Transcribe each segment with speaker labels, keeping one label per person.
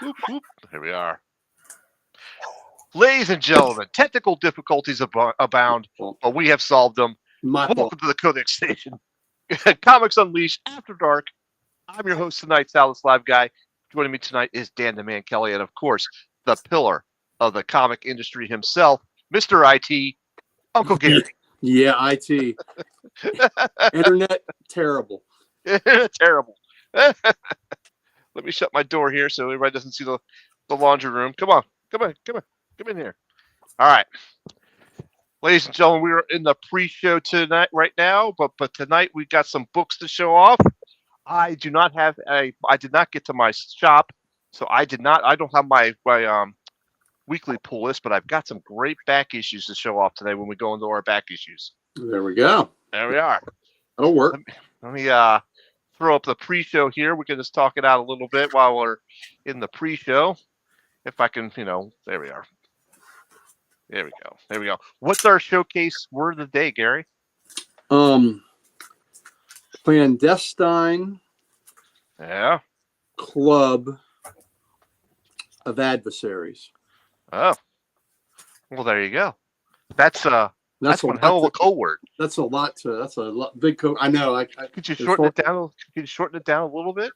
Speaker 1: Whoop, whoop. Here we are. Ladies and gentlemen, technical difficulties abound,
Speaker 2: Well,
Speaker 1: but we have solved them.
Speaker 2: my fault.
Speaker 1: Welcome to the Codex Station. Comics Unleashed After Dark. I'm your host tonight, Salus Live Guy. Joining me tonight is Dan the Man Kelly, and of course, the pillar of the comic industry himself, Mr. IT, Uncle Gary.
Speaker 2: Yeah, IT. Internet, terrible.
Speaker 1: Terrible. Let me shut my door here so everybody doesn't see the laundry room. Come on. Come in here. All right. Ladies and gentlemen, we are in the pre-show tonight, right now, but tonight we got some books to show off. I did not get to my shop, so I don't have my weekly pull list, but I've got some great back issues to show off today when we go into our back issues.
Speaker 2: There we go.
Speaker 1: There we are.
Speaker 2: That'll work.
Speaker 1: Let me throw up the pre-show here. We can just talk it out a little bit while we're in the pre-show. If I can, there we are. There we go. What's our showcase word of the day, Gary?
Speaker 2: Clandestine Club of Adversaries.
Speaker 1: Oh. Well, there you go. That's one hell of a code word.
Speaker 2: That's a big code. I know.
Speaker 1: Could you shorten it down? Could you shorten it down a little bit?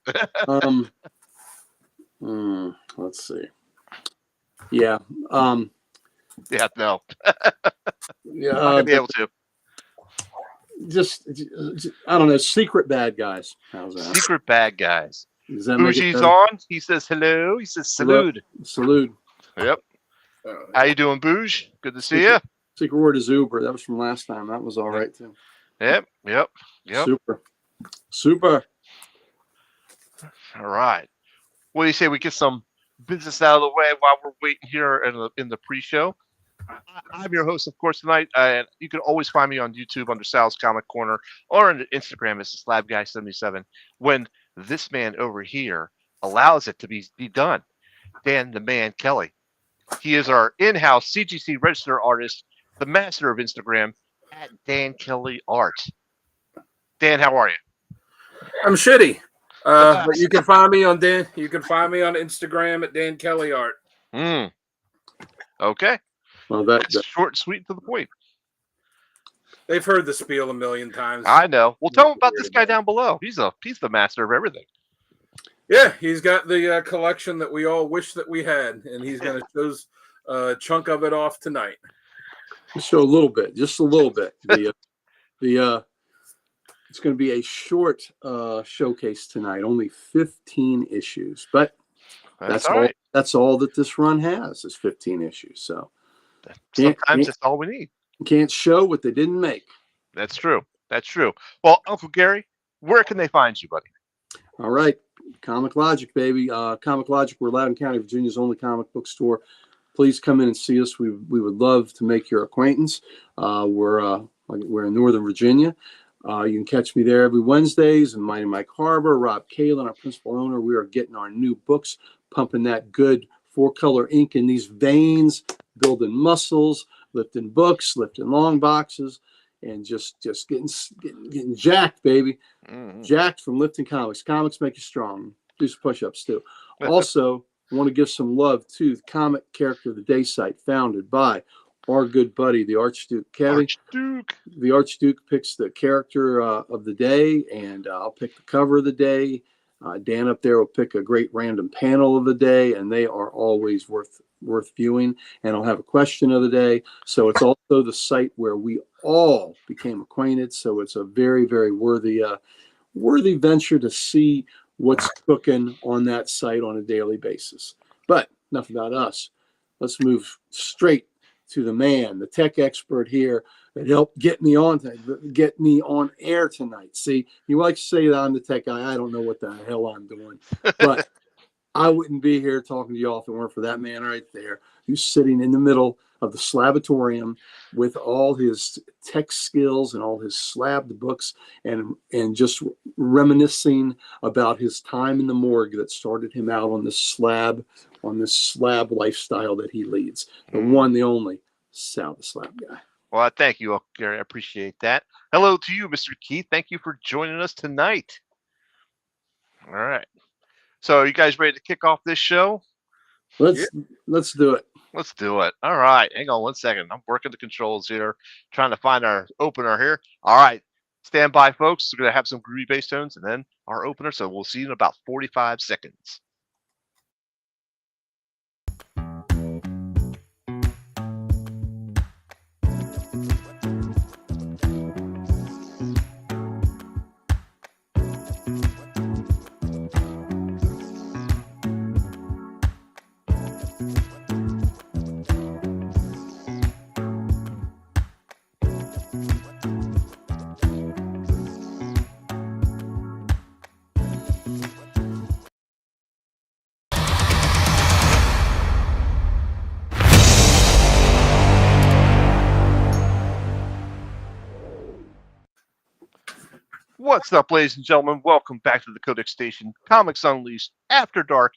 Speaker 2: Let's see. Yeah.
Speaker 1: Yeah. No.
Speaker 2: Yeah.
Speaker 1: I'm not gonna be able to.
Speaker 2: Just I don't know. Secret bad guys. How's that?
Speaker 1: Secret bad guys.
Speaker 2: Bougie's
Speaker 1: on. He says hello. He says salute.
Speaker 2: Salute.
Speaker 1: Yep. How you doing, Bouge? Good to see you.
Speaker 2: Secret word is Uber. That was from last time. That was all right too.
Speaker 1: Yep.
Speaker 2: Super.
Speaker 1: All right. What do you say we get some business out of the way while we're waiting here in the pre-show? I'm your host, of course, tonight, and you can always find me on YouTube under Sal's Comic Corner or on Instagram as SlabGuy77 when this man over here allows it to be done. Dan the Man Kelly. He is our in-house CGC registered artist, the master of Instagram at Dan Kelly Art. Dan, how are you?
Speaker 3: I'm shitty. But you can find me on Dan. You can find me on Instagram at Dan Kelly Art.
Speaker 1: Okay.
Speaker 2: Well, that's
Speaker 1: short and sweet to the point.
Speaker 3: They've heard the spiel a million times.
Speaker 1: I know. Well, tell them about this guy down below. He's the master of everything.
Speaker 3: Yeah, he's got the collection that we all wish that we had, and he's going to show a chunk of it off tonight.
Speaker 2: Show a little bit, just a little bit. It's going to be a short showcase tonight, only 15 issues, but that's all. Right. That's all that this run has is 15 issues. So
Speaker 1: sometimes that's all we need.
Speaker 2: Can't show what they didn't make.
Speaker 1: That's true. Well, Uncle Gary, where can they find you, buddy?
Speaker 2: All right, Comic Logic, baby. Comic Logic. We're Loudoun County, Virginia's only comic book store. Please come in and see us. We would love to make your acquaintance. We're in Northern Virginia. You can catch me there every Wednesdays. And Mighty Mike Harbor, Rob Kalin, our principal owner. We are getting our new books, pumping that good 4-color ink in these veins, building muscles, lifting books, lifting long boxes, and just getting jacked, baby. Mm-hmm. Jacked from lifting comics. Comics make you strong. Do some push-ups too. Also, I want to give some love to the Comic Character of the Day site, founded by our good buddy, the Archduke Kevin. The Archduke picks the character of the day, and I'll pick the cover of the day. Dan up there will pick a great random panel of the day, and they are always worth viewing. And I'll have a question of the day. So it's also the site where we all became acquainted. So it's a very, very worthy venture to see what's cooking on that site on a daily basis. But enough about us. Let's move straight to the man, the tech expert here that helped get me on air tonight. See, you like to say that I'm the tech guy. I don't know what the hell I'm doing, but I wouldn't be here talking to y'all if it weren't for that man right there, who's sitting in the middle of the Slabatorium with all his tech skills and all his slabbed books and just reminiscing about his time in the morgue that started him out on this slab lifestyle that he leads. The one, the only, Sal the Slab Guy.
Speaker 1: Well, thank you, Gary. I appreciate that. Hello to you, Mr. Keith. Thank you for joining us tonight. All right. So are you guys ready to kick off this show?
Speaker 2: Let's do it.
Speaker 1: Let's do it. All right. Hang on 1 second. I'm working the controls here, trying to find our opener here. All right. Stand by, folks. We're going to have some groovy bass tones and then our opener. So we'll see you in about 45 seconds. What's up, ladies and gentlemen? Welcome back to the Codex Station, Comics Unleashed After Dark.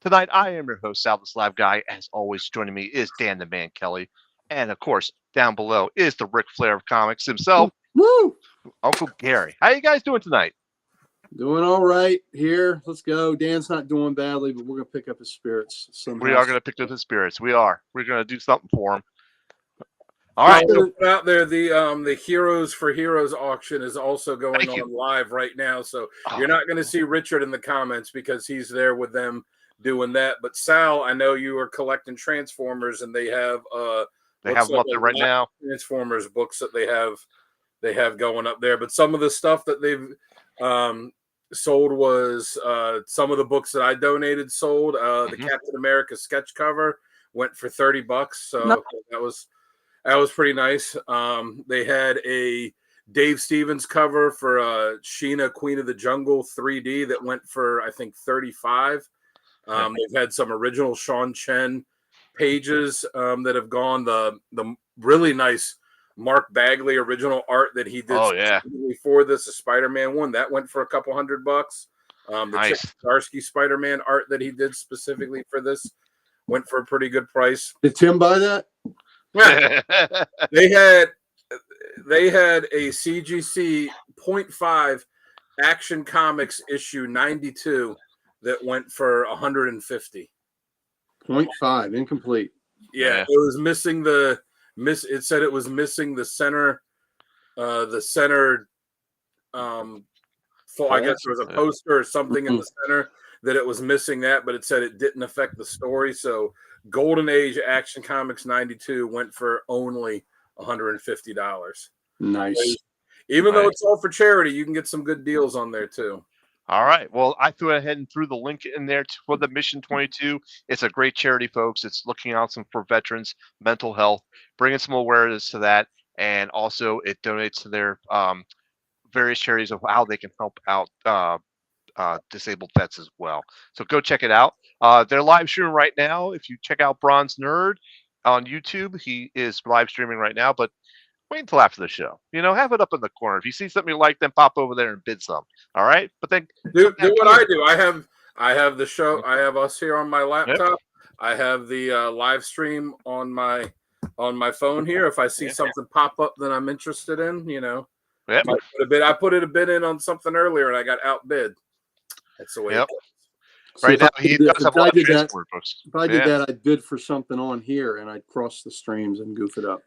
Speaker 1: Tonight, I am your host, Sal the Slav Guy. As always, joining me is Dan the Man Kelly. And of course, down below is the Ric Flair of comics himself,
Speaker 2: Woo!
Speaker 1: Uncle Gary. How you guys doing tonight?
Speaker 2: Doing all right here. Let's go. Dan's not doing badly, but we're gonna pick up his spirits somehow.
Speaker 1: We are going to pick up his spirits. We are. We're going to do something for him. All right.
Speaker 3: So put out there the Heroes for Heroes auction is also going
Speaker 1: Thank you.
Speaker 3: on live right now. So you're not going to see Richard in the comments because he's there with them doing that. But Sal, I know you are collecting Transformers, and they have
Speaker 1: They have them up there right now.
Speaker 3: Transformers books that they have going up there. But some of the stuff that they've sold was some of the books that I donated sold. The Captain America sketch cover went for $30, so that was pretty nice. They had a Dave Stevens cover for Sheena, Queen of the Jungle 3D that went for, I think, $35. They've had some original Sean Chen pages that have gone. The really nice Mark Bagley original art that he did for this, a Spider-Man one, that went for a couple $100. The
Speaker 1: Nice.
Speaker 3: Chip Zdarsky Spider-Man art that he did specifically for this went for a pretty good price.
Speaker 2: Did Tim buy that?
Speaker 3: They had a CGC 0.5 Action Comics issue 92 that went for 150.
Speaker 2: 0.5, incomplete.
Speaker 3: Yeah, it was missing it said it was missing the center I guess there was a poster or something in the center that it was missing that, but it said it didn't affect the story. So Golden Age Action Comics 92 went for only $150.
Speaker 2: Nice.
Speaker 3: Even though it's all for charity, you can get some good deals on there too.
Speaker 1: All right. Well, I threw ahead and threw the link in there for the Mission 22. It's a great charity, folks. It's looking out for veterans, mental health, bringing some awareness to that, and also it donates to their various charities of how they can help out disabled vets as well. So go check it out. They're live streaming right now. If you check out Bronze Nerd on YouTube, he is live streaming right now. But wait until after the show. Have it up in the corner. If you see something you like, then pop over there and bid some. All right. But then
Speaker 3: do what I do. I have the show. I have us here on my laptop. Yep. I have the live stream on my phone here. If I see something pop up that I'm interested in,
Speaker 1: Yep.
Speaker 3: I put a bid in on something earlier and I got outbid. That's the way.
Speaker 1: Yep.
Speaker 2: So
Speaker 1: right now, he does have a lot of transport books.
Speaker 2: If I did that, I'd bid for something on here and I'd cross the streams and goof it up.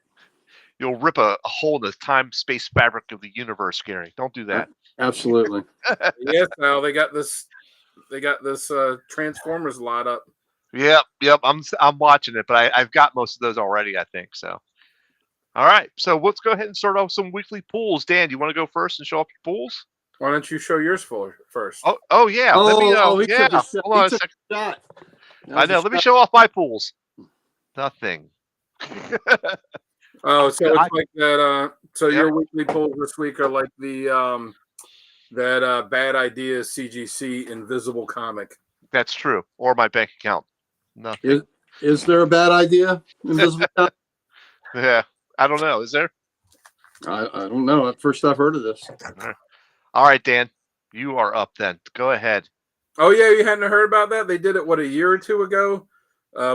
Speaker 1: You'll rip a hole in the time-space fabric of the universe, Gary. Don't do that.
Speaker 2: Absolutely.
Speaker 3: Yes, now they got this Transformers lot up.
Speaker 1: Yep. I'm watching it, but I've got most of those already, I think. So, all right. So let's go ahead and start off with some weekly pools. Dan, do you want to go first and show off your pools?
Speaker 3: Why don't you show yours first?
Speaker 1: Oh yeah. Let me know.
Speaker 2: He
Speaker 1: Yeah.
Speaker 2: took
Speaker 1: Hold on a second.
Speaker 2: Shot.
Speaker 1: I know. Let me show off my pools. Nothing.
Speaker 3: Oh, so it's like that. So your weekly polls this week are like the that Bad Idea CGC Invisible comic.
Speaker 1: That's true. Or my bank account. Nothing.
Speaker 2: Is there a Bad Idea Invisible comic?
Speaker 1: Yeah. I don't know. Is there?
Speaker 2: I don't know. At first I've heard of this.
Speaker 1: All right, Dan. You are up then. Go ahead.
Speaker 3: Oh yeah, you hadn't heard about that? They did it a year or two ago,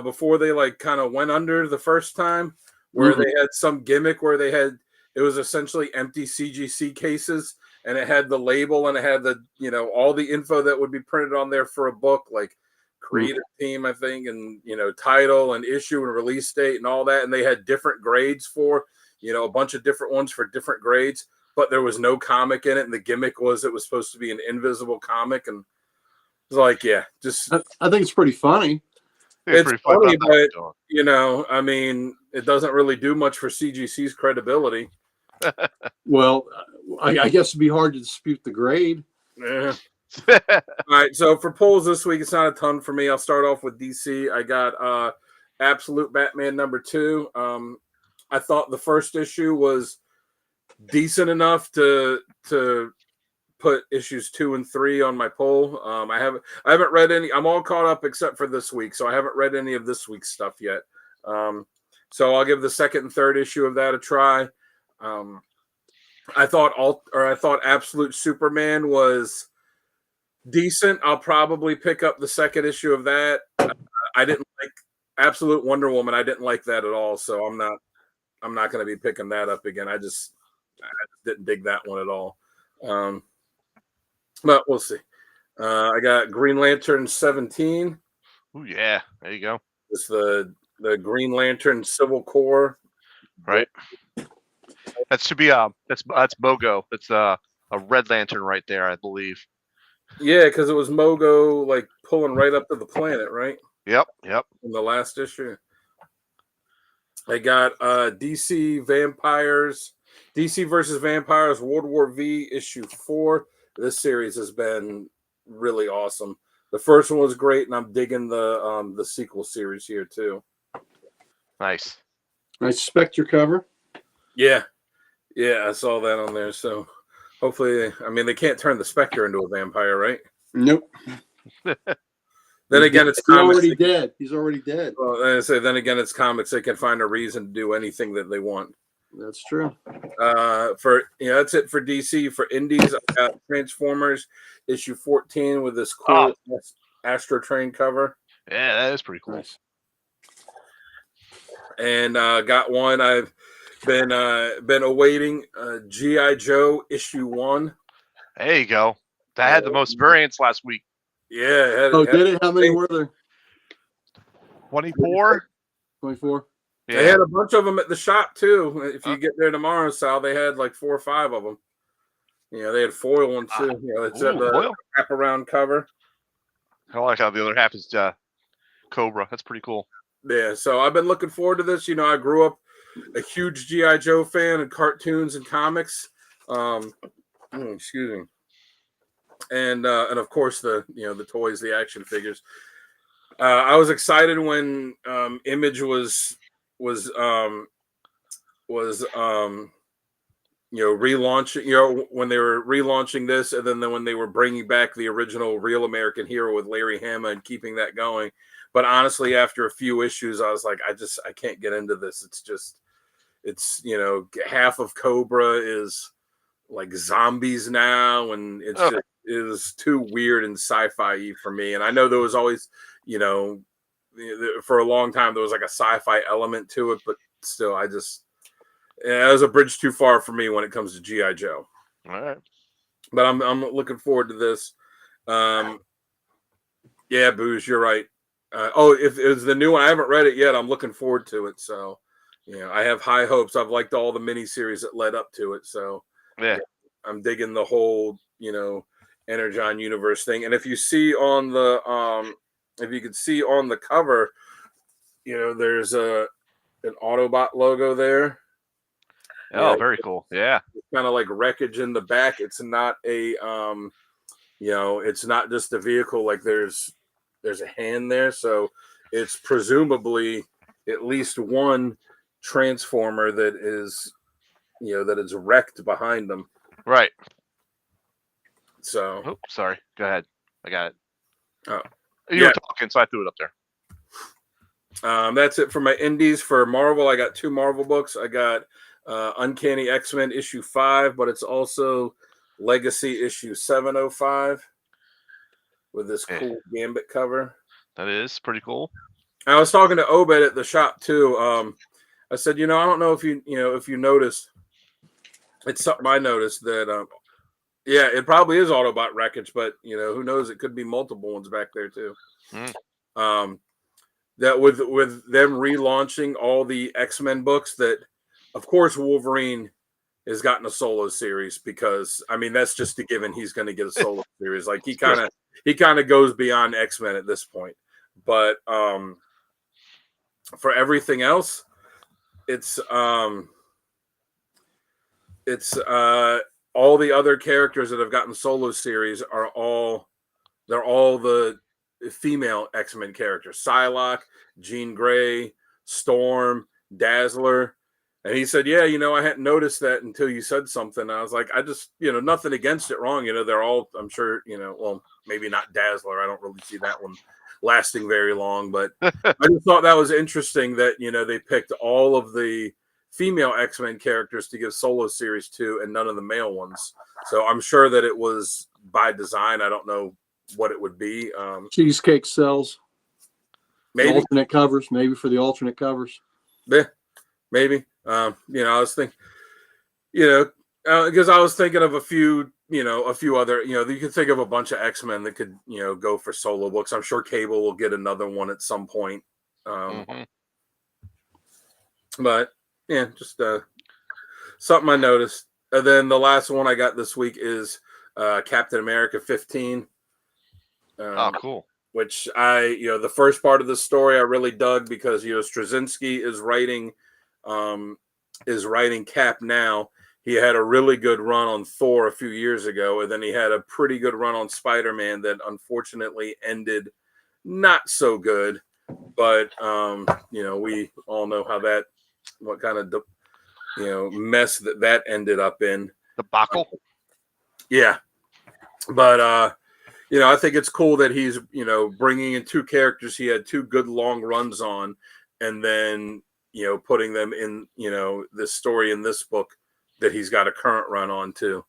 Speaker 3: before they kind of went under the first time, where they had some gimmick where it was essentially empty CGC cases, and it had the label and it had the all the info that would be printed on there for a book, like creative team, I think, and title and issue and release date and all that, and they had different grades for a bunch of different ones for different grades, but there was no comic in it, and the gimmick was it was supposed to be an invisible comic, and it's like, yeah, just
Speaker 2: I think it's pretty funny.
Speaker 3: it's
Speaker 1: pretty fun
Speaker 3: funny,
Speaker 1: about
Speaker 3: but
Speaker 1: that.
Speaker 3: I mean, it doesn't really do much for CGC's credibility.
Speaker 2: Well, I guess it'd be hard to dispute the grade.
Speaker 3: Yeah. All right, so for polls this week, it's not a ton for me. I'll start off with DC. I got Absolute Batman #2. I thought the first issue was decent enough to put issues 2 and 3 on my poll. I haven't read any. I'm all caught up except for this week, so I haven't read any of this week's stuff yet. So I'll give the second and third issue of that a try. I thought Absolute Superman was decent. I'll probably pick up the second issue of that. I didn't like Absolute Wonder Woman. I didn't like that at all, so I'm not going to be picking that up again. I just didn't dig that one at all. But we'll see. I got Green Lantern 17.
Speaker 1: Oh yeah, there you go.
Speaker 3: It's the Green Lantern Civil Corps.
Speaker 1: Right. That should be that's Mogo. That's a Red Lantern right there, I believe.
Speaker 3: Yeah, because it was Mogo like pulling right up to the planet, right?
Speaker 1: Yep.
Speaker 3: In the last issue. I got DC versus Vampires World War V issue 4. This series has been really awesome. The first one was great, and I'm digging the sequel series here too.
Speaker 1: Nice.
Speaker 2: I suspect your cover.
Speaker 3: Yeah, I saw that on there. So hopefully, I mean, they can't turn the Spectre into a vampire, right?
Speaker 2: Nope.
Speaker 3: Then again, it's
Speaker 2: He's
Speaker 3: comics.
Speaker 2: already dead. He's already dead.
Speaker 3: Well, I say, then again, it's comics. They can find a reason to do anything that they want.
Speaker 2: That's true.
Speaker 3: That's it for DC. For indies, I got Transformers issue 14 with this cool Astro Train cover.
Speaker 1: Yeah, that is pretty cool.
Speaker 2: Nice.
Speaker 3: And got one I've been awaiting, G.I. Joe issue 1.
Speaker 1: There you go. That had the most variants last week.
Speaker 3: Yeah.
Speaker 2: Did it? How many were there?
Speaker 1: 24.
Speaker 2: 24.
Speaker 1: Yeah.
Speaker 3: They had a bunch of them at the shop too. If you get there tomorrow, Sal, they had like 4 or 5 of them. They had foil ones too. It's the wraparound cover.
Speaker 1: I like how the other half is Cobra. That's pretty cool.
Speaker 3: Yeah, so I've been looking forward to this. I grew up a huge G.I. Joe fan and cartoons and comics. Excuse me. And of course the toys, the action figures. I was excited when Image was relaunching, when they were relaunching this, and then when they were bringing back the original Real American Hero with Larry Hama and keeping that going. But honestly, after a few issues, I was like, I can't get into this. It's half of Cobra is like zombies now, and it is too weird and sci-fi for me. And I know there was always, for a long time there was like a sci-fi element to it, but still, it was a bridge too far for me when it comes to G.I. Joe.
Speaker 1: All right.
Speaker 3: But I'm looking forward to this. Yeah, Booze, you're right. If it's the new one, I haven't read it yet. I'm looking forward to it. So, I have high hopes. I've liked all the miniseries that led up to it. So,
Speaker 1: yeah,
Speaker 3: I'm digging the whole, Energon universe thing. And if you see on the, if you could see on the cover, there's an Autobot logo there.
Speaker 1: Oh, very cool. Yeah.
Speaker 3: It's kind of like wreckage in the back. It's not a, it's not just a vehicle. Like there's a hand there. So it's presumably at least one Transformer that is, that is wrecked behind them.
Speaker 1: Right.
Speaker 3: So.
Speaker 1: Oh, sorry. Go ahead. I got it.
Speaker 3: Oh.
Speaker 1: You were talking, so I threw it up there.
Speaker 3: That's it for my indies. For Marvel, I got 2 Marvel books. I got Uncanny X-Men issue 5, but it's also Legacy issue 705 with this cool Gambit cover.
Speaker 1: That is pretty cool.
Speaker 3: I was talking to Obed at the shop too. I said, I don't know if you noticed. It's something I noticed that it probably is Autobot wreckage, but who knows? It could be multiple ones back there too. That with them relaunching all the X-Men books, that of course Wolverine has gotten a solo series, because I mean that's just a given. He's going to get a solo series. Like he kind of goes beyond X-Men at this point. But for everything else, it's all the other characters that have gotten solo series are all the female X-Men characters: Psylocke, Jean Grey, Storm, Dazzler. And he said, yeah, I hadn't noticed that until you said something. I was like, I just, nothing against it wrong. They're all, I'm sure, well, maybe not Dazzler. I don't really see that one lasting very long, but I just thought that was interesting that, they picked all of the female X-Men characters to give solo series to and none of the male ones. So I'm sure that it was by design. I don't know what it would be.
Speaker 2: Cheesecake sells.
Speaker 3: Maybe
Speaker 2: alternate covers, maybe for the alternate covers.
Speaker 3: Yeah, maybe. I was thinking, because I was thinking of a few other, you could think of a bunch of X-Men that could, go for solo books. I'm sure Cable will get another one at some point. But yeah, just something I noticed. And then the last one I got this week is Captain America 15.
Speaker 1: Cool.
Speaker 3: Which the first part of the story I really dug, because Straczynski is writing Cap now. He had a really good run on Thor a few years ago, and then he had a pretty good run on Spider-Man that unfortunately ended not so good. But we all know how what kind of mess that ended up in.
Speaker 1: Debacle.
Speaker 3: Yeah, but I think it's cool that he's, bringing in two characters he had two good long runs on, and then, putting them in, this story in this book that he's got a current run on too.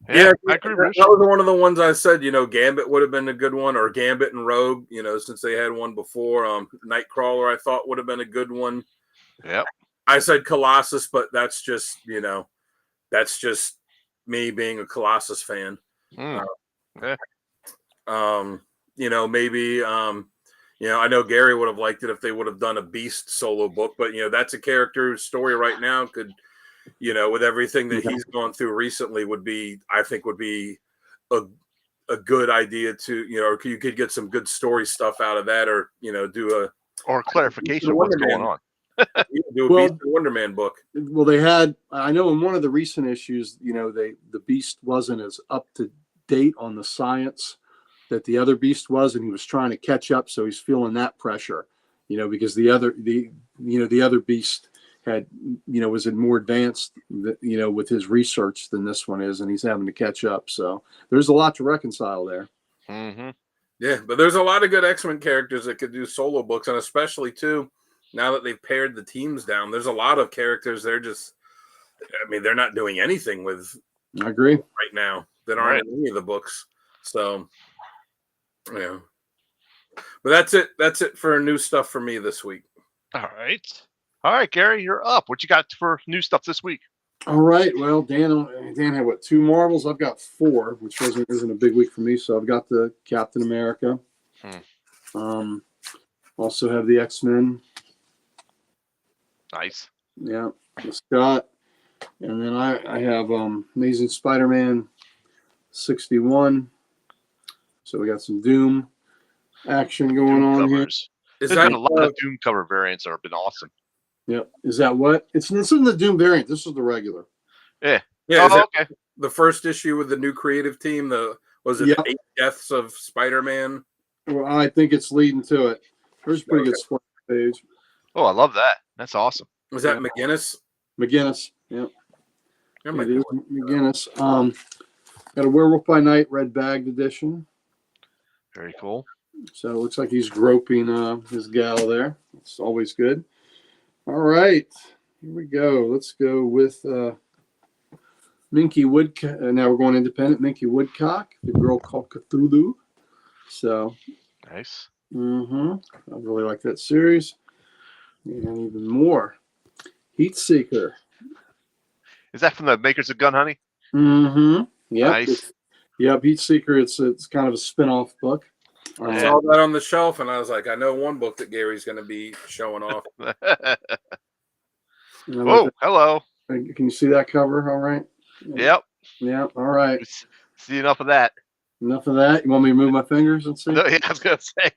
Speaker 1: Yeah, I agree.
Speaker 3: That was one of the ones I said, Gambit would have been a good one, or Gambit and Rogue, since they had one before. Nightcrawler I thought would have been a good one.
Speaker 1: Yep.
Speaker 3: I said Colossus, but that's just, me being a Colossus fan.
Speaker 1: Yeah.
Speaker 3: Maybe I know Gary would have liked it if they would have done a Beast solo book, but that's a character story right now could, with everything that he's gone through recently, would be a good idea to, or you could get some good story stuff out of that, or do
Speaker 1: a clarification of what's going on.
Speaker 3: Do a Beast and Wonder Man book.
Speaker 2: Well, they had, I know in one of the recent issues, the Beast wasn't as up to date on the science that the other Beast was, and he was trying to catch up, so he's feeling that pressure, because the other Beast had, was more advanced, with his research than this one is, and he's having to catch up. So there's a lot to reconcile there.
Speaker 1: Mm-hmm.
Speaker 3: Yeah, but there's a lot of good X-Men characters that could do solo books, and especially too, now that they've pared the teams down, there's a lot of characters they're not doing anything with.
Speaker 2: I agree.
Speaker 3: Right now that aren't in any of the books. So, yeah. But that's it. That's it for new stuff for me this week.
Speaker 1: All right, Gary, you're up. What you got for new stuff this week?
Speaker 2: All right. Well, Dan had what, 2 Marvels? I've got 4, which isn't a big week for me. So I've got the Captain America. Also have the X-Men.
Speaker 1: Nice.
Speaker 2: Yeah, the Scott. And then I have Amazing Spider-Man 61. So we got some Doom action going on here.
Speaker 1: There's been a lot of Doom cover variants that have been awesome.
Speaker 2: Yep. Is that what? This isn't the Doom variant. This is the regular.
Speaker 1: Yeah.
Speaker 3: Yeah.
Speaker 1: Okay.
Speaker 3: The first issue with the new creative team, the 8 Deaths of Spider-Man?
Speaker 2: Well, I think it's leading to it. There's a pretty good splash page.
Speaker 1: Oh, I love that. That's awesome.
Speaker 3: Was that McGinnis?
Speaker 2: McGinnis. Yep.
Speaker 3: It
Speaker 2: is McGinnis. Got a Werewolf by Night red bagged edition.
Speaker 1: Very cool.
Speaker 2: So it looks like he's groping his gal there. It's always good. All right. Here we go. Let's go with Minky Woodcock. Now we're going independent. Minky Woodcock, The Girl Called Cthulhu. So
Speaker 1: nice.
Speaker 2: I really like that series. And even more. Heat Seeker.
Speaker 1: Is that from the makers of Gun Honey?
Speaker 2: Yep.
Speaker 1: Nice.
Speaker 2: Yep, Heat Seeker. It's kind of a spin-off book.
Speaker 3: I
Speaker 1: Yeah.
Speaker 3: saw that on the shelf, and I was like, I know one book that Gary's going to be showing off.
Speaker 2: You know,
Speaker 1: Whoa, hello.
Speaker 2: can you see that cover? All right.
Speaker 1: Yep.
Speaker 2: Yeah. All right.
Speaker 1: See enough of that.
Speaker 2: Enough of that. You want me to move my fingers and see?
Speaker 1: No, yeah, I was gonna say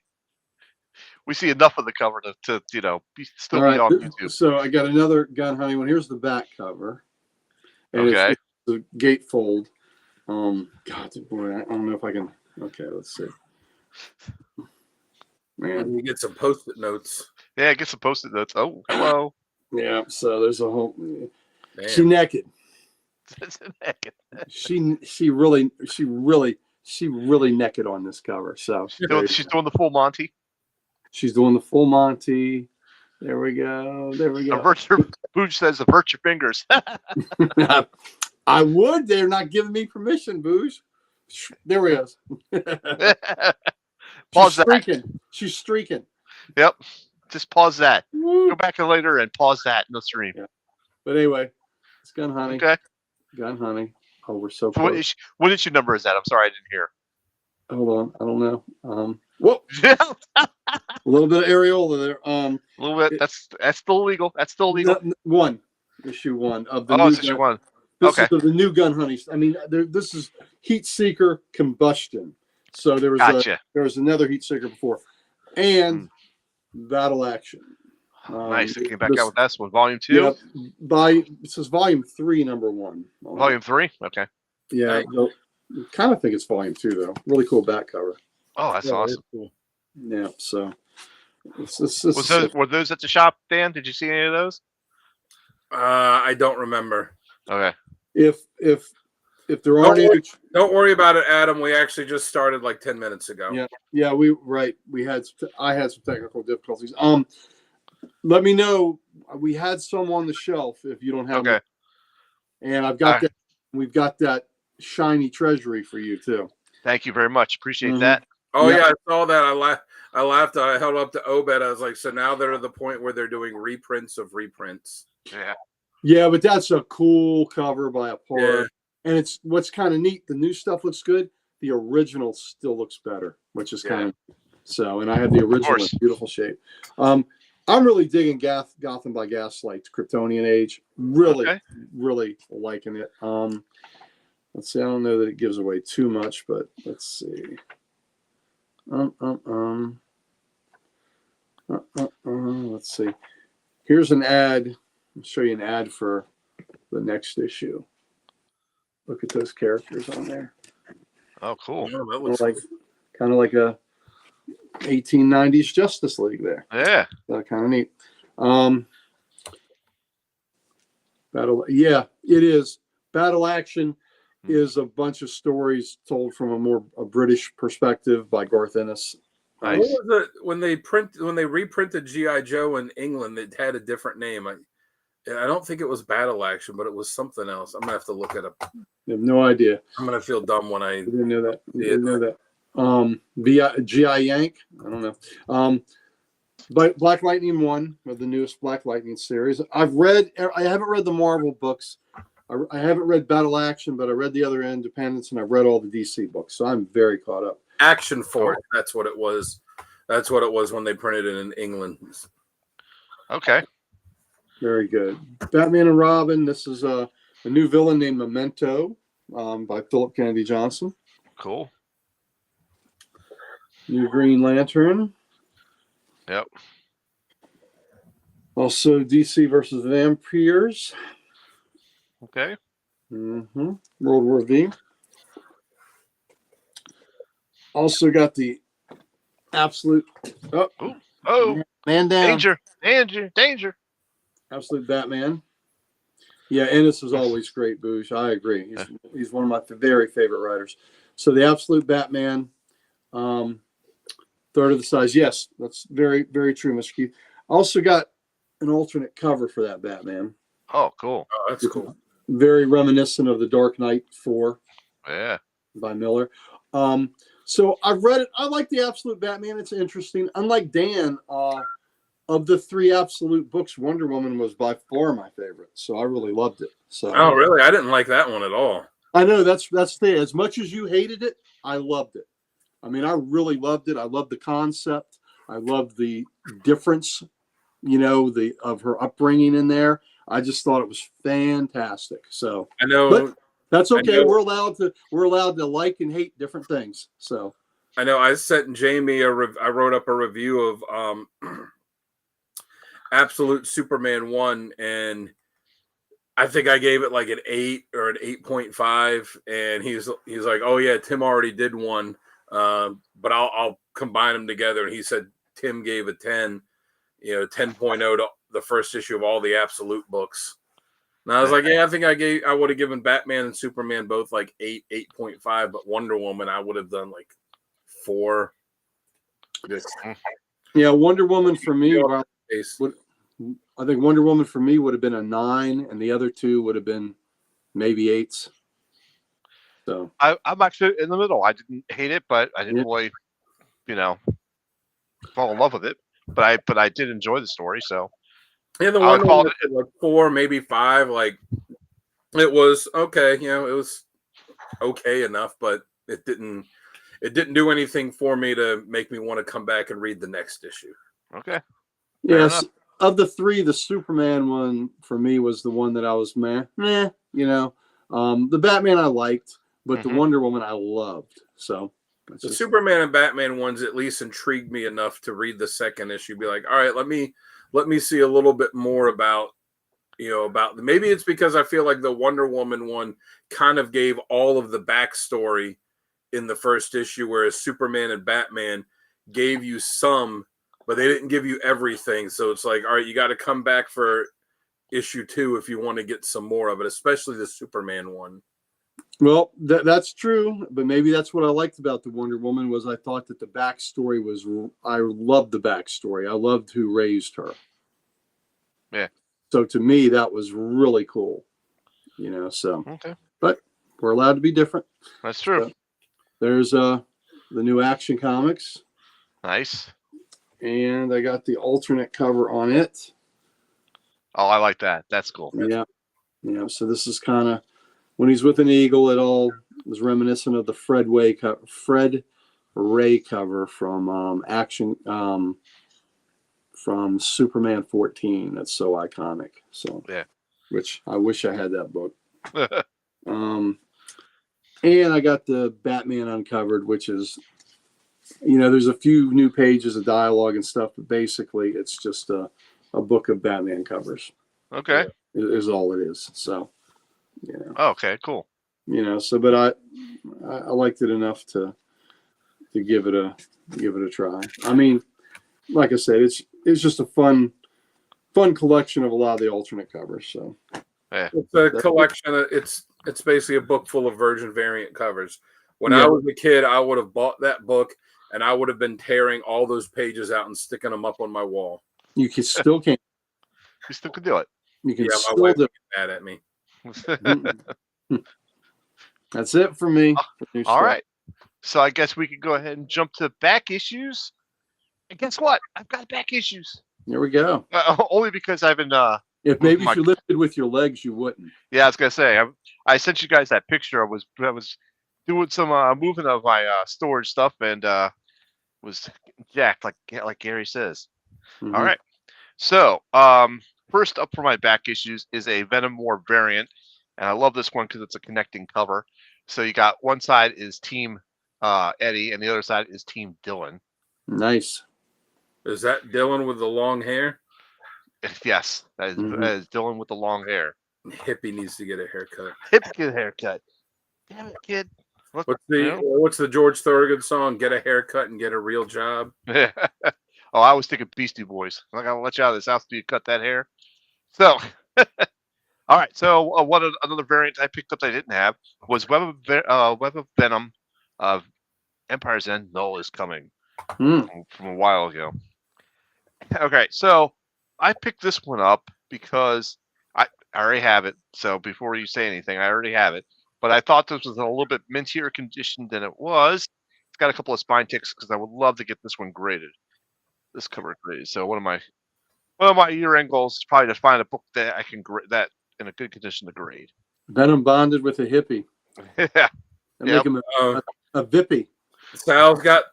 Speaker 1: we see enough of the cover to still
Speaker 2: All
Speaker 1: be
Speaker 2: right.
Speaker 1: on YouTube.
Speaker 2: So I got another gun hunting one. Here's the back cover. And
Speaker 1: Okay.
Speaker 2: it's the gatefold. God, boy, I don't know if I can. Okay, let's see. Man,
Speaker 3: You get some post-it notes.
Speaker 1: Yeah, get some post-it notes. Oh, hello.
Speaker 2: yeah. So there's a whole.
Speaker 3: Damn.
Speaker 2: She naked. She really naked on this cover. So
Speaker 1: She's doing the full Monty.
Speaker 2: she's doing the full Monty. There we go. There we go.
Speaker 1: Booge says, avert your fingers.
Speaker 2: I would. They're not giving me permission, Booge. There we go.
Speaker 1: Pause
Speaker 2: She's
Speaker 1: that.
Speaker 2: streaking. She's streaking.
Speaker 1: Yep. Just pause that.
Speaker 2: Woo.
Speaker 1: Go back later and pause that in the stream.
Speaker 2: Yeah. But anyway, it's gun hunting.
Speaker 1: Okay.
Speaker 2: Gun hunting. Oh, we're so
Speaker 1: So
Speaker 2: close.
Speaker 1: what issue number is that? I'm sorry, I didn't hear.
Speaker 2: Hold on. I don't know. Whoa.
Speaker 1: A
Speaker 2: A little bit of areola there.
Speaker 1: little bit. That's still illegal. That's still legal.
Speaker 2: One. Issue 1 of the
Speaker 1: Oh,
Speaker 2: new
Speaker 1: it's issue
Speaker 2: gun.
Speaker 1: 1.
Speaker 2: This
Speaker 1: Okay.
Speaker 2: is of the new gun hunting. I mean, this is heat seeker combustion. So there was
Speaker 1: Gotcha.
Speaker 2: there was another heat seeker before, and battle action.
Speaker 1: Nice. They came back
Speaker 2: this-
Speaker 1: out with this one. Volume 2.
Speaker 2: Yep. It says volume 3, number 1.
Speaker 1: Volume 3. Okay.
Speaker 2: Yeah. Kind of think it's volume 2 though. Really cool back cover.
Speaker 1: Oh, that's
Speaker 3: Yeah,
Speaker 1: awesome.
Speaker 3: cool.
Speaker 2: Yeah. So.
Speaker 1: Were those at the shop, Dan? Did you see any of those?
Speaker 3: I don't remember.
Speaker 1: Okay.
Speaker 2: If there aren't any,
Speaker 3: Don't worry about it, Adam. We actually just started like 10 minutes ago.
Speaker 2: Yeah. I had some technical difficulties. Let me know. We had some on the shelf if you don't have
Speaker 1: Okay.
Speaker 2: them. And I've got
Speaker 1: All
Speaker 2: that. We've got that shiny treasury for you too.
Speaker 1: Thank you very much. Appreciate
Speaker 2: Mhm.
Speaker 1: that.
Speaker 3: Oh
Speaker 2: Yeah.
Speaker 3: yeah, I saw that. I laughed. I held up to Obed. I was like, so now they're at the point where they're doing reprints of reprints.
Speaker 1: Yeah.
Speaker 2: Yeah, but that's a cool cover by a porter.
Speaker 3: Yeah.
Speaker 2: And it's what's kind of neat. The new stuff looks good. The original still looks better, which is kind of so. And I have the original in
Speaker 1: course.
Speaker 2: beautiful shape. I'm really digging Gotham by Gaslight, Kryptonian Age. Really,
Speaker 1: Okay.
Speaker 2: really liking it. Let's see. I don't know that it gives away too much, but let's see. Let's see. Here's an ad. I'll show you an ad for the next issue. Look at those characters on there.
Speaker 1: Oh, cool.
Speaker 3: Oh, that
Speaker 2: Kind
Speaker 3: looks
Speaker 2: of like a 1890s Justice League there.
Speaker 1: Yeah.
Speaker 2: Kind of neat. Battle. Yeah, it is. Battle Action is a bunch of stories told from a British perspective by Garth Ennis.
Speaker 3: What
Speaker 1: Nice.
Speaker 3: was it when they reprinted GI Joe in England? It had a different name. I don't think it was Battle Action, but it was something else. I'm gonna have to look it up.
Speaker 2: I have no idea.
Speaker 3: I'm gonna feel dumb when I.
Speaker 2: I didn't know that. I didn't know that. GI Yank. I don't know. But Black Lightning 1 of the newest Black Lightning series. I haven't read the Marvel books. I haven't read Battle Action, but I read the other Independence, and I've read all the DC books, so I'm very caught up.
Speaker 3: Action Force. That's what it was. That's what it was when they printed it in England.
Speaker 1: Okay.
Speaker 2: Very good. Batman and Robin. This is a new villain named Memento by Philip Kennedy Johnson.
Speaker 1: Cool.
Speaker 2: New Green Lantern.
Speaker 1: Yep.
Speaker 2: Also DC versus Vampires.
Speaker 1: Okay.
Speaker 2: World War V. Also got the absolute
Speaker 1: Oh,
Speaker 2: man down.
Speaker 1: danger.
Speaker 2: Absolute Batman. Yeah, Ennis is always great, Boosh. I agree. He's one of my very favorite writers. So the Absolute Batman, third of the size. Yes, that's very, very true, Mr. Keith. Also got an alternate cover for that Batman.
Speaker 1: Oh, cool.
Speaker 3: Oh, that's cool.
Speaker 2: Very reminiscent of the Dark Knight 4
Speaker 1: Yeah.
Speaker 2: by Miller. So I've read it. I like the Absolute Batman. It's interesting. Unlike Dan, of the 3 Absolute books, Wonder Woman was by far my favorite. So I really loved it. So
Speaker 3: Oh, really? I didn't like that one at all.
Speaker 2: I know that's the thing. As much as you hated it, I loved it. I mean, I really loved it. I loved the concept. I loved the difference, of her upbringing in there. I just thought it was fantastic. So
Speaker 3: I know.
Speaker 2: but that's okay.
Speaker 3: know.
Speaker 2: We're allowed to like and hate different things. So
Speaker 3: I know. I sent Jamie I wrote up a review of Absolute Superman 1, and I think I gave it like an 8 or an 8.5, and he's like, "Oh yeah, Tim already did one, but I'll combine them together." And he said Tim gave a 10, 10.0 to the first issue of all the Absolute books. And I was like, "Yeah, I think I would have given Batman and Superman both like 8, 8.5, but Wonder Woman I would have done like 4."
Speaker 2: yeah, Wonder Woman for me.
Speaker 3: Case.
Speaker 2: I think Wonder Woman for me would have been a 9, and the other two would have been maybe 8s. So
Speaker 1: I'm actually in the middle. I didn't hate it, but I didn't
Speaker 2: Yeah.
Speaker 1: really, fall in love with it. But I did enjoy the story. So
Speaker 3: Yeah, the
Speaker 1: I would
Speaker 3: one
Speaker 1: call
Speaker 3: was like 4, maybe 5. Like it was okay. It was okay enough, but it didn't do anything for me to make me want to come back and read the next issue.
Speaker 1: okay. Fair
Speaker 2: yes,
Speaker 1: enough.
Speaker 2: of the 3, the Superman one for me was the one that I was meh. The Batman I liked, but the
Speaker 1: Mhm.
Speaker 2: Wonder Woman I loved. So
Speaker 3: The Superman and Batman ones at least intrigued me enough to read the second issue. Be like, all right, let me see a little bit more about maybe it's because I feel like the Wonder Woman one kind of gave all of the backstory in the first issue, whereas Superman and Batman gave you some, but they didn't give you everything. So it's like, all right, you got to come back for issue 2 if you want to get some more of it, especially the Superman one.
Speaker 2: Well, that's true, but maybe that's what I liked about the Wonder Woman was I thought that the backstory was. I loved the backstory. I loved who raised her.
Speaker 1: Yeah.
Speaker 2: So to me, that was really cool. So.
Speaker 1: Okay.
Speaker 2: But we're allowed to be different.
Speaker 1: That's true.
Speaker 2: So, there's the new Action Comics,
Speaker 1: Nice.
Speaker 2: and I got the alternate cover on it.
Speaker 1: Oh, I like that. That's cool.
Speaker 2: Yeah. So this is kind of when he's with an eagle. It all was reminiscent of the Fred Ray cover from Action from Superman 14. That's so iconic. So
Speaker 1: Yeah.
Speaker 2: Which I wish I had that book. And I got the Batman Uncovered, which is, there's a few new pages of dialogue and stuff, but basically it's just a book of Batman covers.
Speaker 1: Okay.
Speaker 2: Is all it is. So,
Speaker 1: Okay, cool.
Speaker 2: But I liked it enough to give it a try. I mean, like I said, it's just a fun collection of a lot of the alternate covers. So
Speaker 1: Yeah.
Speaker 3: It's a collection. It's basically a book full of Virgin variant covers. When
Speaker 2: Yeah.
Speaker 3: I was a kid, I would have bought that book and I would have been tearing all those pages out and sticking them up on my wall.
Speaker 2: you can still can't.
Speaker 1: You still can do it.
Speaker 2: You can
Speaker 3: Yeah, my
Speaker 2: still
Speaker 3: wife
Speaker 2: do.
Speaker 3: would get mad at me.
Speaker 2: That's it for me.
Speaker 1: All right. So I guess we could go ahead and jump to back issues. And guess what? I've got back issues.
Speaker 2: There we go.
Speaker 1: Only because I've been
Speaker 2: If you lifted with your legs, you wouldn't.
Speaker 1: yeah, I was gonna say I sent you guys that picture. I was doing some moving of my storage stuff and was jacked like Gary says.
Speaker 2: Mhm.
Speaker 1: All right. So first up for my back issues is a Venom War variant, and I love this one because it's a connecting cover. So you got one side is Team Eddie, and the other side is Team Dylan.
Speaker 2: Nice.
Speaker 3: Is that Dylan with the long hair?
Speaker 1: Yes, that is Dylan with the long hair.
Speaker 3: Hippie needs to get a haircut.
Speaker 1: Get a haircut. Damn it, kid. Look,
Speaker 3: What's the George Thorogood song? Get a haircut and get a real job.
Speaker 1: oh, I was thinking Beastie Boys. I'm not gonna let you out of this house till you cut that hair. So, all right. So, another variant I picked up that I didn't have was Web of Venom of Empire's End. Null is coming from a while ago. Okay, so I picked this one up because I already have it. So before you say anything, I already have it. But I thought this was in a little bit mintier condition than it was. It's got a couple of spine ticks because I would love to get this one graded. This cover graded. So one of my year-end goals is probably to find a book that I can grade that in a good condition to grade.
Speaker 2: Venom bonded with a hippie.
Speaker 1: Yeah.
Speaker 2: And make him a Vippy.
Speaker 3: Sal's got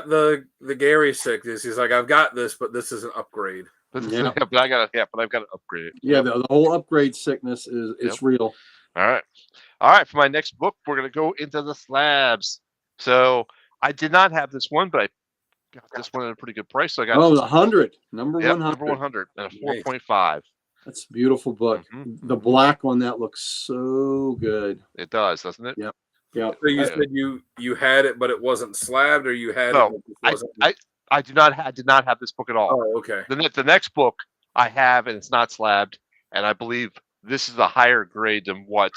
Speaker 3: the Gary sickness. He's like, I've got this, but this is an upgrade.
Speaker 2: Yeah.
Speaker 1: But I've got to upgrade it.
Speaker 2: Yeah, the whole upgrade sickness is it's real.
Speaker 1: All right. For my next book, we're gonna go into the slabs. So I did not have this one, but I got this one at a pretty good price. So I got
Speaker 2: the 100 number 100.
Speaker 1: number 100 and a 4.5.
Speaker 2: That's a beautiful book.
Speaker 1: Mm-hmm.
Speaker 2: The black on that looks so good.
Speaker 1: It does, doesn't it?
Speaker 2: Yep. Yeah.
Speaker 3: So you said you had it, but it wasn't slabbed, or you had
Speaker 1: No,
Speaker 3: it. But it wasn't...
Speaker 1: I did not have this book at all.
Speaker 3: Oh, okay.
Speaker 1: The next book I have, and it's not slabbed, and I believe this is a higher grade than what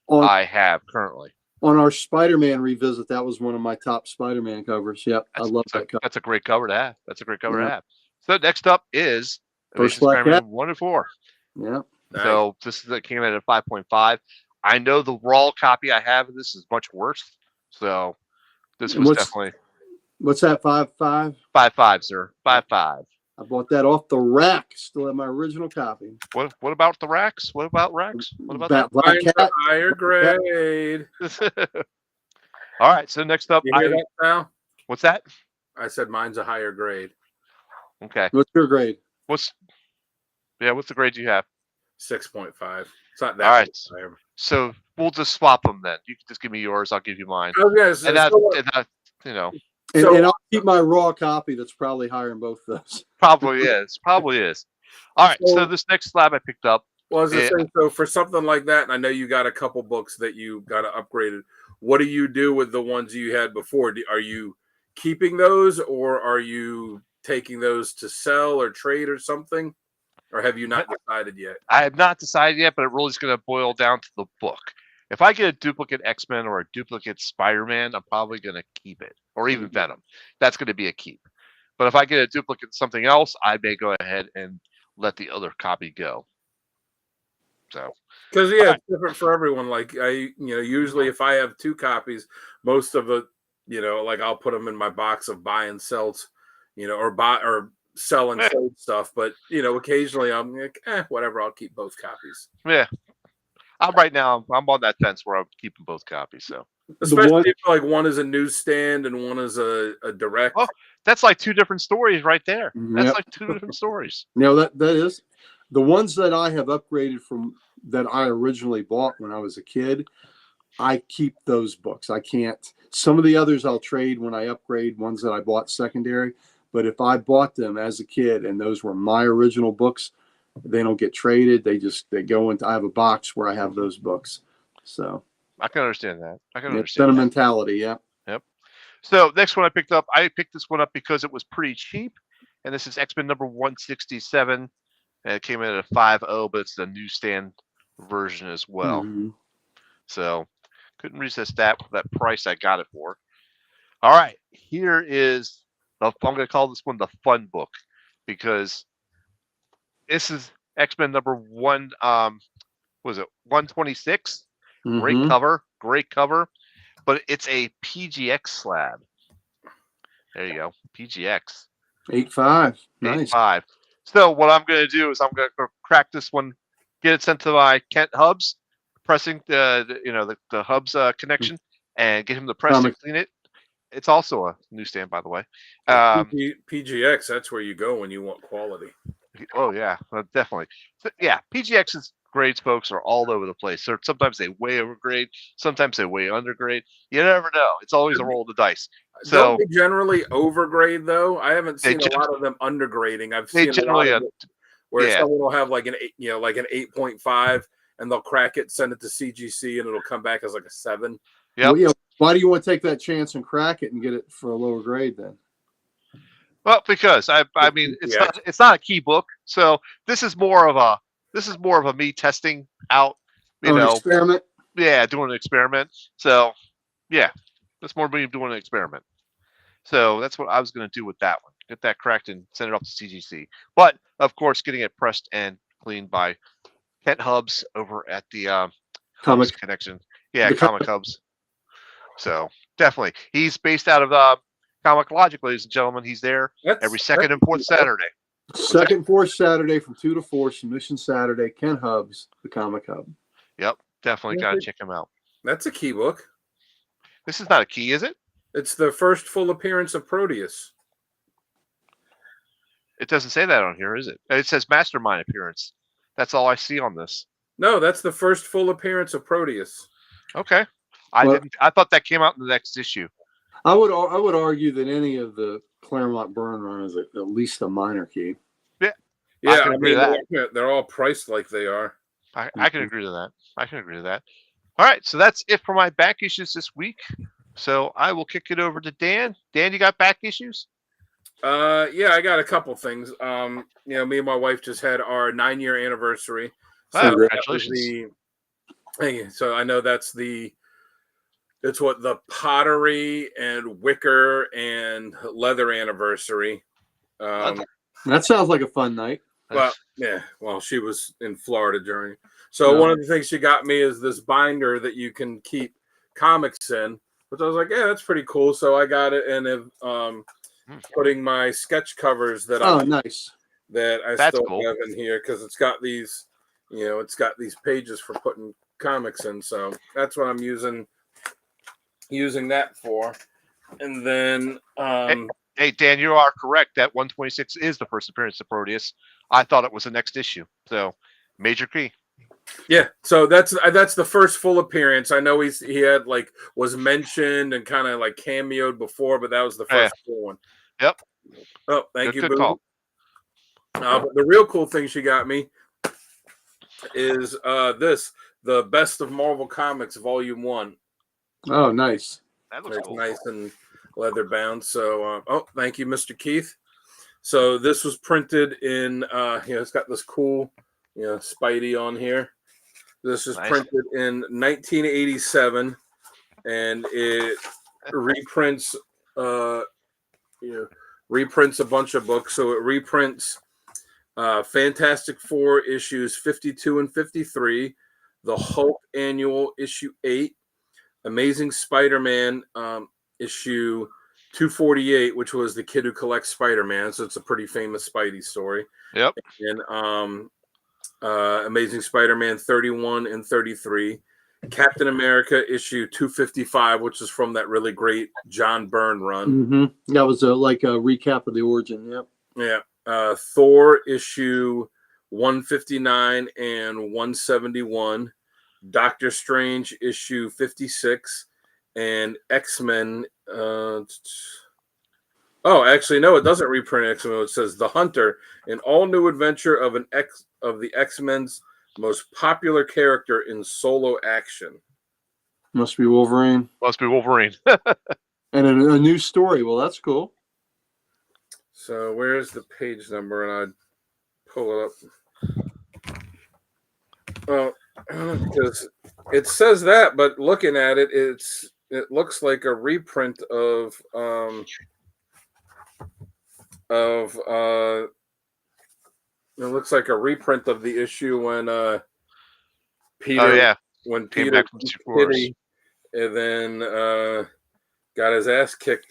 Speaker 1: I have currently.
Speaker 2: On our Spider-Man revisit, that was one of my top Spider-Man covers. Yep, I love that cover.
Speaker 1: That's a great cover to have. To have. So next up is
Speaker 2: First Black Cat
Speaker 1: 1 and 4.
Speaker 2: Yeah.
Speaker 3: Nice.
Speaker 1: So this came in at 5.5. I know the raw copy I have of this is much worse. So this was definitely.
Speaker 2: What's that? 5.5?
Speaker 1: 5.5, sir. 5.5.
Speaker 2: I bought that off the rack. Still have my original copy.
Speaker 1: What about the racks? What about racks? What about that?
Speaker 2: Black
Speaker 3: Mine's a
Speaker 2: Cat?
Speaker 3: higher grade.
Speaker 1: All right. So next up,
Speaker 3: You hear that now?
Speaker 1: what's that?
Speaker 3: I said mine's a higher grade.
Speaker 1: Okay.
Speaker 2: What's your grade?
Speaker 1: What's the grade you have?
Speaker 3: 6.5. It's not that
Speaker 1: All right.
Speaker 3: much higher.
Speaker 1: So we'll just swap them then. You can just give me yours. I'll give you mine.
Speaker 3: Okay,
Speaker 1: And that, you know,
Speaker 2: And I'll keep my raw copy. That's probably higher than both of those.
Speaker 1: probably is. All right. So this next slab I picked up.
Speaker 3: Well, I was just saying, so for something like that, and I know you got a couple books that you got upgraded. What do you do with the ones you had before? Are you keeping those, or are you taking those to sell or trade or something? Or have you not decided yet?
Speaker 1: I have not decided yet, but it really is going to boil down to the book. If I get a duplicate X-Men or a duplicate Spider-Man, I'm probably going to keep it, or even Venom. That's going to be a keep. But if I get a duplicate something else, I may go ahead and let the other copy go. So,
Speaker 3: because it's different for everyone. Like usually if I have 2 copies, most of it, like I'll put them in my box of buy and sells, or sell and trade stuff. But occasionally I'm like, whatever. I'll keep both copies.
Speaker 1: yeah. Right now, I'm on that fence where I'm keeping both copies. So,
Speaker 3: especially if like one is a newsstand and one is a direct.
Speaker 1: Oh, that's like 2 different stories right there. That's
Speaker 2: Yep.
Speaker 1: like 2 different stories.
Speaker 2: Now that is the ones that I have upgraded from that I originally bought when I was a kid. I keep those books. I can't. Some of the others I'll trade when I upgrade ones that I bought secondary. But if I bought them as a kid and those were my original books, they don't get traded. They go into. I have a box where I have those books. So
Speaker 1: I can understand that.
Speaker 2: Sentimentality. Yeah.
Speaker 1: Yep. So next one I picked this one up because it was pretty cheap, and this is X-Men number 167, and it came in at a 5.0, but it's the newsstand version as well.
Speaker 2: Mm-hmm.
Speaker 1: So couldn't resist that price I got it for. All right, here is I'm going to call this one the fun book because this is X-Men number 126.
Speaker 2: Mm-hmm.
Speaker 1: Great cover, but it's a PGX slab. There you go, PGX
Speaker 2: 8.5. Nice.
Speaker 1: 8.5. So what I'm going to do is I'm going to crack this one, get it sent to my Kent Hubs, pressing the Hubs connection, and get him to press and clean it. It's also a newsstand, by the way.
Speaker 3: PGX, that's where you go when you want quality.
Speaker 1: Oh yeah, definitely. Yeah, PGX's grades, folks, are all over the place. So sometimes they way overgrade, sometimes they way undergrade. You never know. It's always a roll of the dice. So
Speaker 3: don't they generally overgrade though? I haven't seen a lot of them undergrading. I've seen a lot of it where someone will have like an 8.5, and they'll crack it, send it to CGC, and it'll come back as like a 7.
Speaker 1: Yep.
Speaker 2: Well, why do you want to take that chance and crack it and get it for a lower grade then?
Speaker 1: Well, because I mean it's not a key book, so this is more of a me testing out,
Speaker 2: an experiment.
Speaker 1: Yeah, doing an experiment. So yeah, that's more me doing an experiment. So that's what I was going to do with that one. Get that cracked and send it off to CGC. But of course, getting it pressed and cleaned by Kent Hubs over at the
Speaker 2: Comic
Speaker 1: Hubs Connection. Yeah, Comic Hubs. So definitely, he's based out of Comic Logic, ladies and gentlemen. He's there every second and fourth Saturday.
Speaker 2: Second and fourth Saturday from 2 to 4, Submission Saturday, Kent Hubs, the Comic Hub.
Speaker 1: Yep, definitely got to check him out.
Speaker 3: That's a key book.
Speaker 1: This is not a key, is it?
Speaker 3: It's the first full appearance of Proteus.
Speaker 1: It doesn't say that on here, is it? It says Mastermind appearance. That's all I see on this.
Speaker 3: No, that's the first full appearance of Proteus.
Speaker 1: Okay. I
Speaker 2: Well-
Speaker 1: didn't. I thought that came out in the next issue.
Speaker 2: I would argue that any of the Claremont Burn run is at least a minor key.
Speaker 3: Yeah,
Speaker 1: can agree with
Speaker 3: they're all priced like they are.
Speaker 1: I can agree to that. I can agree to that. All right, so that's it for my back issues this week. So I will kick it over to Dan. Dan, you got back issues?
Speaker 3: Yeah, I got a couple things. Me and my wife just had our 9-year anniversary.
Speaker 1: Oh,
Speaker 3: that was
Speaker 1: congratulations.
Speaker 3: So I know that's it's what the pottery and wicker and leather anniversary.
Speaker 2: That sounds like a fun night.
Speaker 3: Well, yeah. Well, she was in Florida during. So one of the things she got me is this binder that you can keep comics in, which I was like, yeah, that's pretty cool. So I got it and putting my sketch covers that
Speaker 2: Nice.
Speaker 3: that I
Speaker 1: That's
Speaker 3: still
Speaker 1: cool.
Speaker 3: have in here because it's got these, it's got these pages for putting comics in. So that's what I'm using that for. And then
Speaker 1: Hey, Dan, you are correct. That 126 is the first appearance of Proteus. I thought it was the next issue. So, major key.
Speaker 3: yeah, so that's the first full appearance. I know he had was mentioned and kind of cameoed before, but that was the first full one.
Speaker 1: Yep.
Speaker 3: Oh, thank you,
Speaker 1: Good
Speaker 3: Boo.
Speaker 1: call.
Speaker 3: But the real cool thing she got me is the Best of Marvel Comics Volume 1.
Speaker 2: Oh, nice.
Speaker 1: That looks
Speaker 3: It's
Speaker 1: cool.
Speaker 3: nice and leather bound. So, thank you, Mr. Keith. So this was printed in, it's got this cool, Spidey on here. This is
Speaker 1: Nice.
Speaker 3: printed in 1987, and it reprints, reprints a bunch of books. So it reprints Fantastic Four issues 52 and 53, the Hulk Annual issue 8, Amazing Spider-Man issue 248, which was the kid who collects Spider-Man. So it's a pretty famous Spidey story.
Speaker 1: Yep.
Speaker 3: And Amazing Spider-Man 31 and 33, Captain America issue 255, which is from that really great John Byrne run.
Speaker 2: Mm-hmm. That was a recap of the origin. Yep.
Speaker 3: Yeah. Thor issue 159 and 171, Doctor Strange issue 56, and X-Men. Actually, no, it doesn't reprint X-Men. It says The Hunter, an all-new adventure of the X-Men's most popular character in solo action.
Speaker 2: Must be Wolverine.
Speaker 1: Must be Wolverine.
Speaker 2: And a new story. Well, that's cool.
Speaker 3: So where's the page number? And I'd pull it up. Well, because it says that, but looking at it, it looks like a reprint of it looks like a reprint of the issue when Peter
Speaker 1: Oh yeah.
Speaker 3: when
Speaker 1: Came
Speaker 3: Peter
Speaker 1: back from
Speaker 3: was
Speaker 1: Secret Wars.
Speaker 3: Kitty, and then got his ass kicked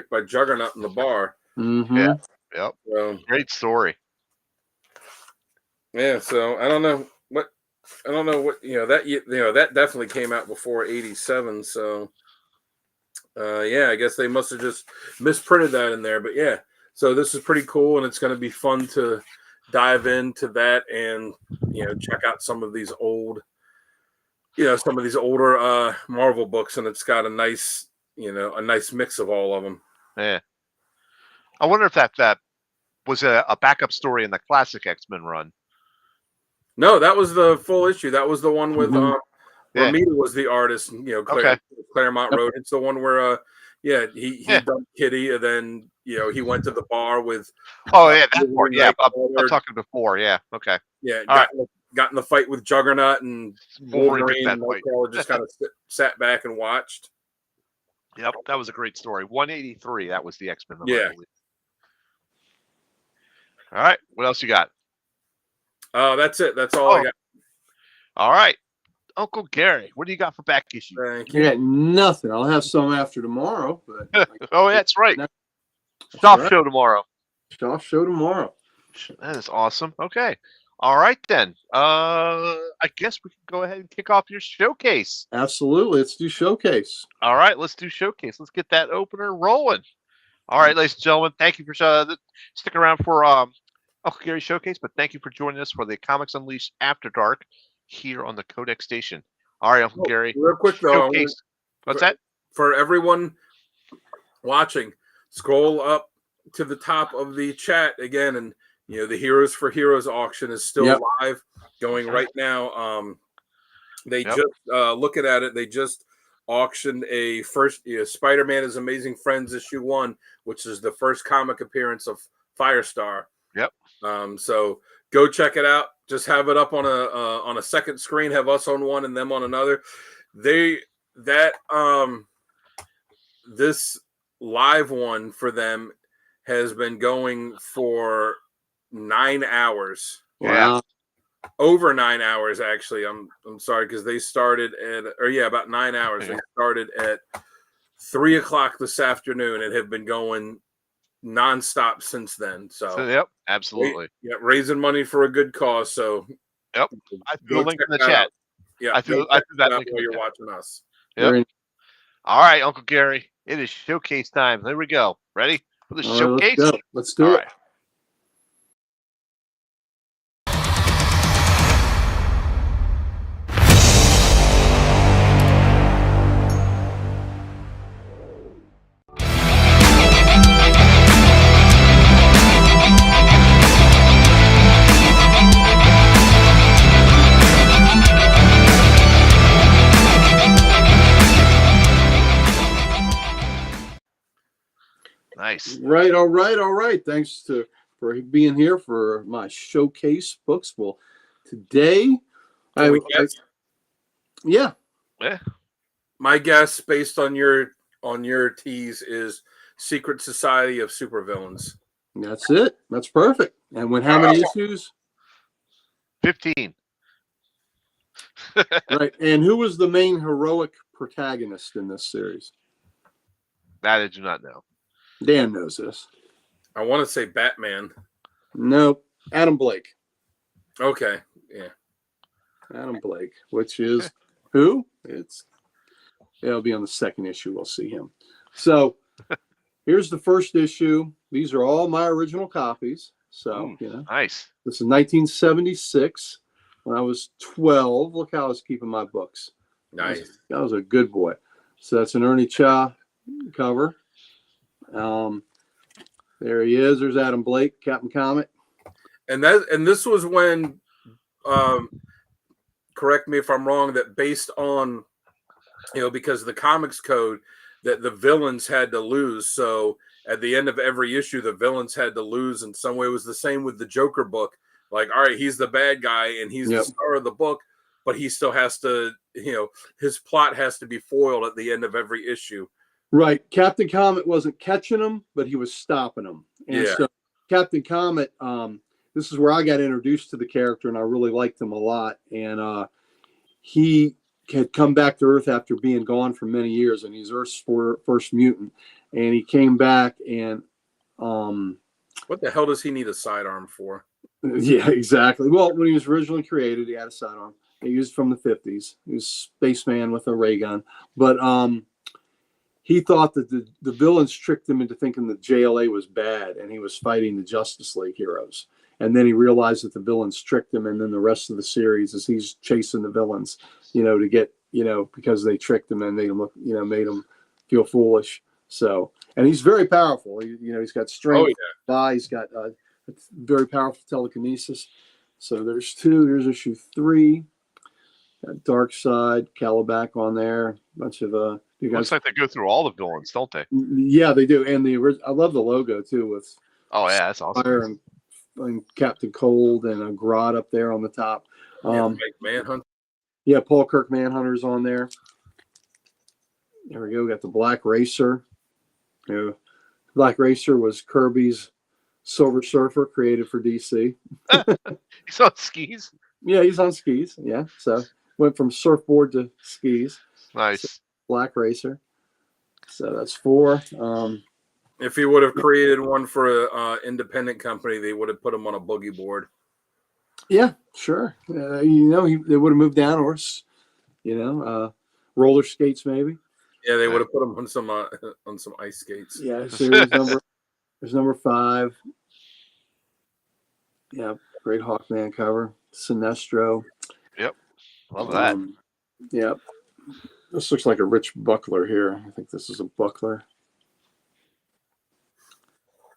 Speaker 3: by Juggernaut in the bar.
Speaker 2: Mm-hmm.
Speaker 1: Yeah. Yep.
Speaker 3: So
Speaker 1: Great story.
Speaker 3: yeah, so I don't know what that definitely came out before 87. So I guess they must have just misprinted that in there. But yeah, so this is pretty cool, and it's going to be fun to dive into that and check out some of these older Marvel books, and it's got a nice mix of all of them.
Speaker 1: Yeah. I wonder if that was a backup story in the classic X-Men run.
Speaker 3: No, that was the full issue. That was the one with
Speaker 2: Mhm.
Speaker 3: Romita was the artist. Claremont wrote. It's the one where he dumped Kitty, and then he went to the bar with.
Speaker 1: Oh yeah, that part.
Speaker 3: Wolverine,
Speaker 1: Yeah, I'm
Speaker 3: Nightcrawler.
Speaker 1: talking before. Yeah. Okay.
Speaker 3: Yeah,
Speaker 1: All
Speaker 3: got in the fight with Juggernaut, and
Speaker 1: Wolverine
Speaker 3: Wolverine
Speaker 1: picked that
Speaker 3: and
Speaker 1: fight.
Speaker 3: Nightcrawler just kind of sat back and watched.
Speaker 1: Yep, that was a great story. 183. That was the X-Men run.
Speaker 3: Yeah.
Speaker 1: I believe. All right. What else you got?
Speaker 3: That's it. That's all I got.
Speaker 1: All right. Uncle Gary, what do you got for back issues?
Speaker 3: Thank
Speaker 2: You
Speaker 3: you.
Speaker 2: got nothing. I'll have some after tomorrow, but
Speaker 1: Oh, that's right.
Speaker 2: That's
Speaker 1: Stop
Speaker 2: right.
Speaker 1: show tomorrow.
Speaker 2: Off show tomorrow.
Speaker 1: That is awesome. Okay. All right then. I guess we can go ahead and kick off your showcase.
Speaker 2: Absolutely. Let's do showcase.
Speaker 1: All right, let's do showcase. Let's get that opener rolling. All right, ladies and gentlemen, thank you for sticking around for Uncle Gary Showcase, but thank you for joining us for the Comics Unleashed After Dark here on the Codex Station. All right, Uncle Gary.
Speaker 3: Real quick though,
Speaker 1: Showcase. What's that?
Speaker 3: For everyone watching, scroll up to the top of the chat again, and the Heroes for Heroes auction is still live, going right now. They just looking at it. They just auctioned a first Spider-Man is Amazing Friends issue 1, which is the first comic appearance of Firestar.
Speaker 1: Yep.
Speaker 3: So go check it out. Just have it up on a second screen. Have us on one and them on another. This live one for them has been going for 9 hours.
Speaker 1: Yeah.
Speaker 3: Over 9 hours, actually. I'm sorry, because they started about 9 hours. They started at 3 o'clock this afternoon and have been going nonstop since then. So
Speaker 1: yep, absolutely.
Speaker 3: Raising money for a good cause. So
Speaker 1: yep, I threw a link in the chat.
Speaker 3: Yeah,
Speaker 1: I threw that link
Speaker 3: while you're watching us.
Speaker 1: Yep. All right, Uncle Gary, it is showcase time. There we go. Ready for the showcase?
Speaker 2: Let's do it.
Speaker 1: Right. Nice.
Speaker 2: Right. All right. Thanks for being here for my showcase books. Well, today,
Speaker 1: Yeah.
Speaker 3: My guess, based on your tease, is Secret Society of Supervillains.
Speaker 2: That's it. That's perfect. And how many issues?
Speaker 1: 15.
Speaker 2: Right. And who was the main heroic protagonist in this series?
Speaker 1: That I do not know.
Speaker 2: Dan knows this.
Speaker 3: I want to say Batman.
Speaker 2: Nope. Adam Blake.
Speaker 3: Okay. Yeah.
Speaker 2: Adam Blake, which is who? It'll be on the second issue. We'll see him. So here's the first issue. These are all my original copies. So,
Speaker 1: nice.
Speaker 2: This is 1976 when I was 12. Look how I was keeping my books.
Speaker 3: Nice.
Speaker 2: That was a good boy. So that's an Ernie Cha cover. There he is. There's Adam Blake, Captain Comet.
Speaker 3: And this was when, correct me if I'm wrong, that based on, because of the comics code, that the villains had to lose. So at the end of every issue, the villains had to lose in some way. It was the same with the Joker book. Like, all right, he's the bad guy and he's the star of the book, but he still has to, his plot has to be foiled at the end of every issue.
Speaker 2: Right. Captain Comet wasn't catching them, but he was stopping them. And so Captain Comet, this is where I got introduced to the character, and I really liked him a lot. And he had come back to Earth after being gone for many years, and he's Earth's first mutant. And he came back, and
Speaker 3: what the hell does he need a sidearm for?
Speaker 2: Yeah, exactly. Well, when he was originally created, he had a sidearm. He was from the 50s. He was a spaceman with a ray gun. But he thought that the villains tricked him into thinking that JLA was bad, and he was fighting the Justice League heroes. And then he realized that the villains tricked him, and then the rest of the series is he's chasing the villains, to get, because they tricked him and made him feel foolish. So, and he's very powerful. He's got strength. He's got very powerful telekinesis. So there's 2. Here's issue 3. Got Darkseid, Calabac on there. A bunch of you guys.
Speaker 1: Looks like they go through all the villains, don't they?
Speaker 2: Yeah, they do. And I love the logo too with
Speaker 1: that's awesome.
Speaker 2: Fire and Captain Cold and a Grodd up there on the top.
Speaker 3: Manhunt.
Speaker 2: Yeah, Paul Kirk Manhunter's on there. There we go. We got the Black Racer. Black Racer was Kirby's Silver Surfer, created for DC.
Speaker 1: He's on skis.
Speaker 2: Yeah, he's on skis. Yeah, so went from surfboard to skis.
Speaker 1: Nice.
Speaker 2: So, Black Racer. So that's 4.
Speaker 3: If he would have created one for an independent company, they would have put him on a boogie board.
Speaker 2: Yeah, sure. They would have moved down, or roller skates maybe.
Speaker 3: Yeah, they would have put him on some ice skates.
Speaker 2: Yeah, series number. There's number 5. Yeah, great Hawkman cover. Sinestro.
Speaker 1: Yep. Love that.
Speaker 2: Yeah. This looks like a Rich Buckler here. I think this is a Buckler.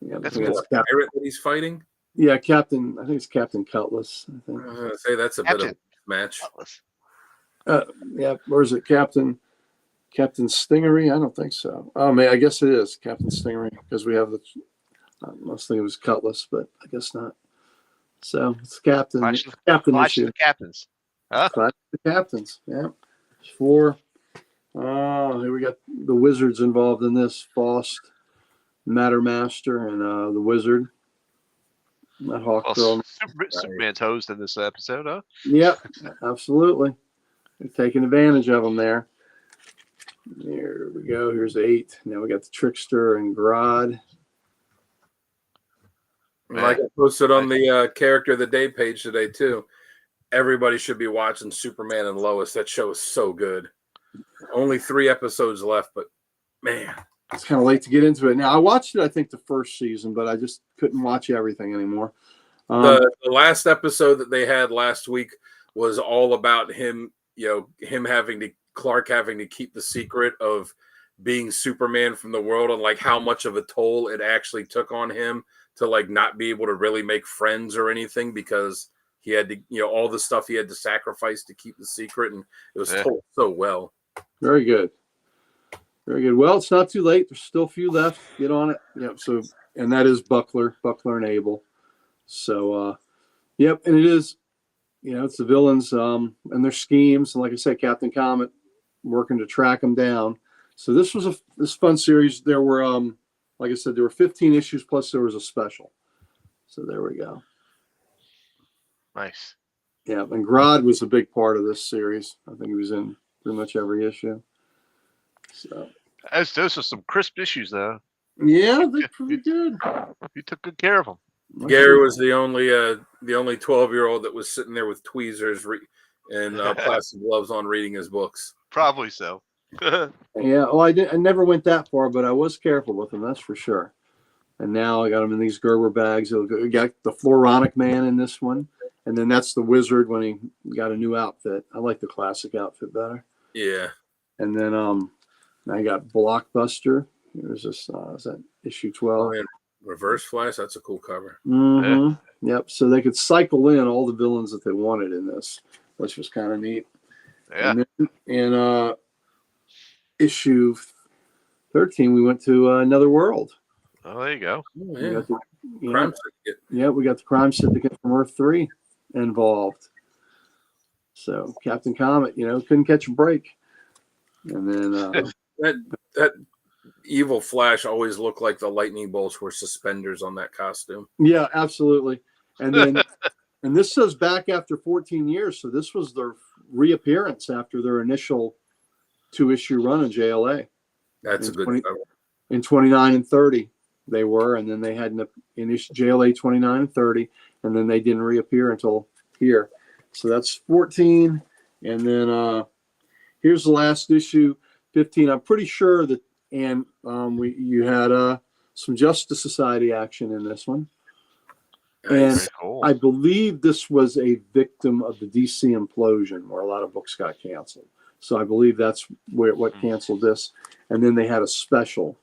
Speaker 2: Yeah,
Speaker 1: That's
Speaker 2: I think
Speaker 1: cool.
Speaker 2: it's
Speaker 3: Pirate that he's fighting.
Speaker 2: Yeah, Captain. I think it's Captain Cutlass. I think.
Speaker 3: I was gonna say that's a bit of a match.
Speaker 2: Yeah, or is it Captain Stingery? I don't think so. Oh man, I guess it is Captain Stingery because we have the. I must think it was Cutlass, but I guess not. So it's Captain
Speaker 1: Clash
Speaker 2: issue.
Speaker 1: the Captains. Huh?
Speaker 2: Clash the Captains. Yeah. 4. Here we got the Wizards involved in this. Faust, Mattermaster, and the Wizard. That Hawk Girl.
Speaker 1: Superman's hosed in this episode, huh?
Speaker 2: Yep, absolutely. They're taking advantage of them there. Here we go. Here's 8. Now we got the Trickster and Grodd.
Speaker 3: Like I posted on the Character of the Day page today too. Everybody should be watching Superman and Lois. That show is so good. Only 3 episodes left, but man,
Speaker 2: it's kind of late to get into it. Now I watched it, I think, the first season, but I just couldn't watch everything anymore.
Speaker 3: The last episode that they had last week was all about him. Clark having to keep the secret of being Superman from the world, and like how much of a toll it actually took on him to like not be able to really make friends or anything because he had to, all the stuff he had to sacrifice to keep the secret, and it was told so well.
Speaker 2: Very good. Very good. Well, it's not too late. There's still a few left. Get on it. Yep. So, and that is Buckler and Abel. So, yep. And it is, it's the villains and their schemes. And like I said, Captain Comet working to track them down. So this was this fun series. There were, like I said, there were 15 issues plus there was a special. So there we go.
Speaker 1: Nice.
Speaker 2: Yeah. And Grodd was a big part of this series. I think he was in pretty much every issue. So
Speaker 1: those are some crisp issues, though.
Speaker 2: Yeah, they're pretty good.
Speaker 1: You took good care of them.
Speaker 3: Gary was the only 12-year-old that was sitting there with tweezers and plastic gloves on reading his books.
Speaker 1: Probably so.
Speaker 2: Yeah, well, I never went that far, but I was careful with them, that's for sure. And now I got them in these Gerber bags. We got the Floronic Man in this one, and then that's the Wizard when he got a new outfit. I like the classic outfit better.
Speaker 3: Yeah.
Speaker 2: And then I got Blockbuster. There's this is that issue 12.
Speaker 3: Oh, Reverse Flash, that's a cool cover.
Speaker 2: Mm-hmm. Yep. So they could cycle in all the villains that they wanted in this, which was kind of neat.
Speaker 1: Yeah.
Speaker 2: And then in issue 13, we went to Another World.
Speaker 1: Oh, there you go.
Speaker 3: Oh, yeah.
Speaker 2: Crime Syndicate. Yeah, we got the Crime Syndicate from Earth 3 involved. So Captain Comet, couldn't catch a break. And then
Speaker 3: that evil Flash always looked like the lightning bolts were suspenders on that costume.
Speaker 2: Yeah, absolutely. And then and this says back after 14 years, so this was their reappearance after their initial 2-issue run in JLA.
Speaker 3: That's a good cover.
Speaker 2: In 29 and 30 they were, and then they had in JLA 29 and 30, and then they didn't reappear until here. So that's 14, and then here's the last issue, 15. I'm pretty sure that, and you had some Justice Society action in this one. And
Speaker 1: cool.
Speaker 2: I believe this was a victim of the DC implosion where a lot of books got canceled. So I believe that's what canceled this. And then they had a special.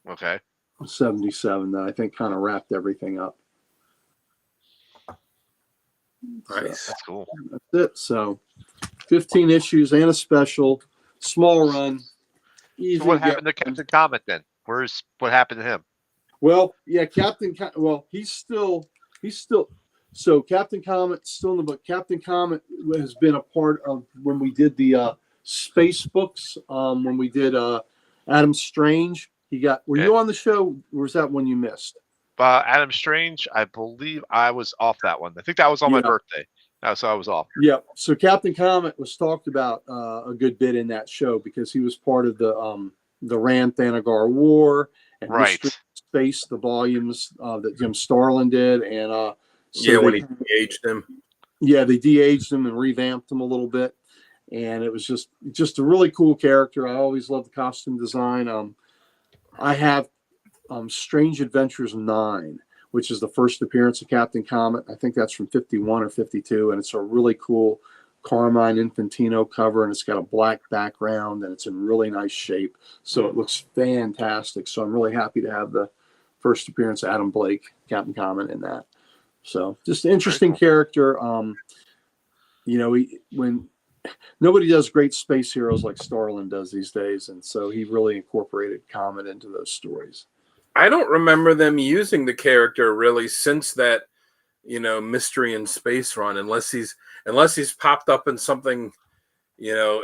Speaker 1: Okay.
Speaker 2: 77 that I think kind of wrapped everything up.
Speaker 3: Nice.
Speaker 1: So, that's cool.
Speaker 2: That's it. So 15 issues and a special, small run. Easy.
Speaker 1: So what happened to Captain Comet then? What happened to him?
Speaker 2: Well, yeah, he's still so Captain Comet's still in the book. Captain Comet has been a part of when we did the space books, when we did Adam Strange. Were you on the show, or was that one you missed?
Speaker 1: Adam Strange, I believe I was off that one. I think that was on my birthday. So I was off.
Speaker 2: Yeah. So Captain Comet was talked about a good bit in that show because he was part of the Rand Thanagar War and
Speaker 1: right.
Speaker 2: Space, the volumes that Jim Starlin did, and So
Speaker 3: yeah, when
Speaker 2: they-
Speaker 3: he aged him.
Speaker 2: yeah, they de-aged him and revamped him a little bit, and it was just a really cool character. I always loved the costume design. I have Strange Adventures 9, which is the first appearance of Captain Comet. I think that's from 51 or 52, and it's a really cool Carmine Infantino cover, and it's got a black background, and it's in really nice shape. So it looks fantastic. So I'm really happy to have the first appearance of Adam Blake, Captain Comet, in that. So just an interesting character. When nobody does great space heroes like Starlin does these days, and so he really incorporated Comet into those stories.
Speaker 3: I don't remember them using the character really since that, Mystery in Space run, unless he's popped up in something,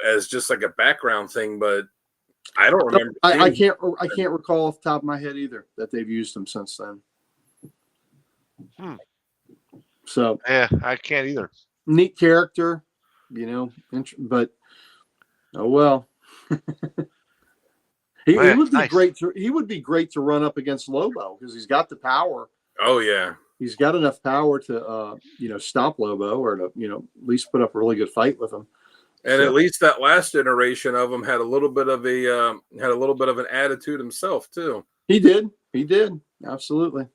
Speaker 3: as just like a background thing. But I don't remember.
Speaker 2: I can't recall off the top of my head either that they've used him since then. So
Speaker 1: Yeah, I can't either.
Speaker 2: neat character, but oh well. He would be
Speaker 1: nice.
Speaker 2: great. He would be great to run up against Lobo because he's got the power.
Speaker 3: Oh yeah,
Speaker 2: He's got enough power to stop Lobo or to at least put up a really good fight with him.
Speaker 3: and
Speaker 2: So-
Speaker 3: at least that last iteration of him had a little bit of an attitude himself too.
Speaker 2: He did. Absolutely.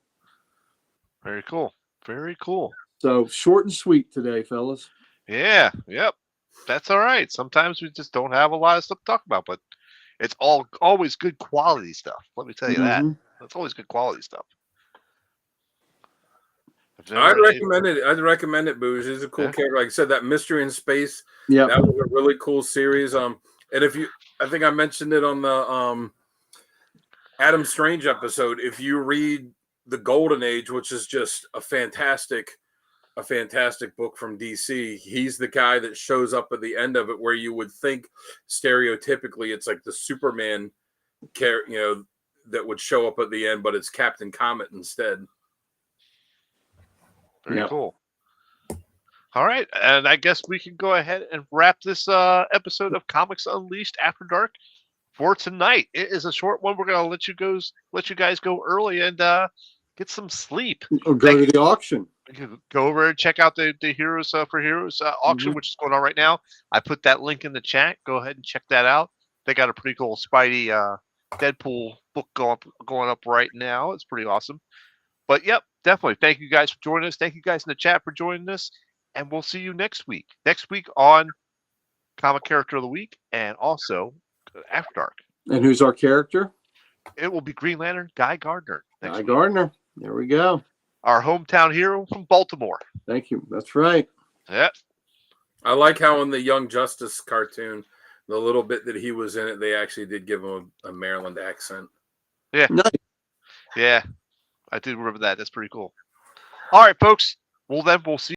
Speaker 1: Very cool. Very cool.
Speaker 2: So short and sweet today, fellas.
Speaker 1: Yeah. Yep. That's all right. Sometimes we just don't have a lot of stuff to talk about, but it's always good quality stuff. Let me tell you that.
Speaker 2: Mhm.
Speaker 1: It's always good quality stuff.
Speaker 3: I'd recommend it. Booze. He's a cool
Speaker 1: Yeah.
Speaker 3: character. Like I said, that Mystery in Space.
Speaker 2: Yeah.
Speaker 3: That was a really cool series. And I think I mentioned it on the Adam Strange episode. If you read The Golden Age, which is just a fantastic book from DC, he's the guy that shows up at the end of it, where you would think stereotypically it's like the Superman character, that would show up at the end, but it's Captain Comet instead.
Speaker 1: Very
Speaker 2: Yeah.
Speaker 1: cool. All right, and I guess we can go ahead and wrap this episode of Comics Unleashed After Dark for tonight. It is a short one. We're gonna let you guys go early and get some sleep.
Speaker 2: Or go to the auction.
Speaker 1: You can go over and check out the Heroes for Heroes auction,
Speaker 2: Mhm.
Speaker 1: which is going on right now. I put that link in the chat. Go ahead and check that out. They got a pretty cool Spidey Deadpool book going up right now. It's pretty awesome. But yep, definitely. Thank you guys for joining us. Thank you guys in the chat for joining us. And we'll see you next week. Next week on Comic Character of the Week and also After Dark.
Speaker 2: And who's our character?
Speaker 1: It will be Green Lantern Guy Gardner. Next
Speaker 2: Guy
Speaker 1: week.
Speaker 2: Gardner. There we go.
Speaker 1: Our hometown hero from Baltimore.
Speaker 2: Thank you. That's right.
Speaker 1: Yep.
Speaker 3: I like how in the Young Justice cartoon, the little bit that he was in it, they actually did give him a Maryland accent.
Speaker 2: Nice.
Speaker 1: Yeah. I did remember that. That's pretty cool. All right, folks. We'll see